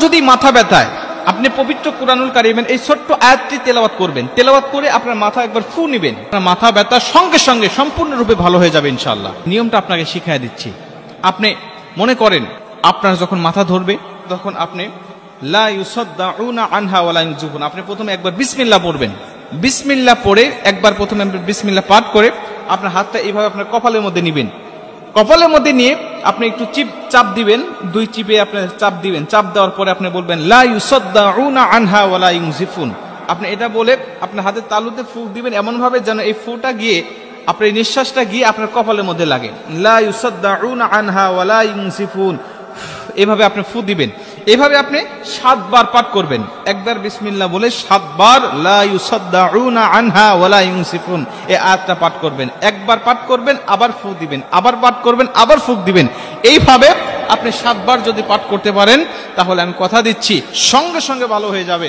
যদি মাথা ব্যথায় আপনি পবিত্র কুরআনুল কারীমের এই ছোট্ট আয়াতটি তেলাওয়াত করবেন, তেলাওয়াত করে আপনার মাথা একবার ফু নেবেন, আপনার মাথা ব্যথা সঙ্গে সঙ্গে সম্পূর্ণরূপে ভালো হয়ে যাবে ইনশাআল্লাহ। নিয়মটা আপনাকে শিখিয়ে দিচ্ছি। আপনি মনে করেন আপনার যখন মাথা ধরবে তখন আপনি লা ইউসাদ্দাউনা আনহা ওয়ালা ইউনজিফুন, আপনি প্রথমে একবার বিসমিল্লাহ পড়বেন। বিসমিল্লাহ পড়ে একবার প্রথমে বিসমিল্লাহ পাঠ করে আপনার হাতটা এইভাবে আপনার কপালের মধ্যে নেবেন। কপালের মধ্যে নিয়ে আপনি একটু চাপ দিবেন, 2 চিপে আপনি চাপ দিবেন। চাপ দেওয়ার পরে আপনি বলবেন লা ইউসাদ্দাউনা আনহা ওয়ালা ইউনজিফুন। আপনি এটা বলে আপনার হাতের তালুতে ফুঁক দিবেন এমন ভাবে যেন এই ফুটা গিয়ে আপনার এই নিঃশ্বাসটা গিয়ে আপনার কপালের মধ্যে লাগে। লা ইউসাদ্দাউনা আনহা ওয়ালা ইউনজিফুন, এভাবে আপনি ফু দিবেন। এভাবে আপনি 7 বার পাঠ করবেন। একবার বিসমিল্লাহ বলে 7 বার লা ইউসাদ্দাউনা আনহা ওয়ালা ইউনজিফুন এই আয়াতটা পাঠ করবেন। একবার পাঠ করবেন, আবার ফু দিবেন, আবার পাঠ করবেন, আবার ফুক দিবেন। এইভাবে আপনি 7 বার যদি পাঠ করতে পারেন তাহলে আমি কথা দিচ্ছি সঙ্গে সঙ্গে ভালো হয়ে যাবে।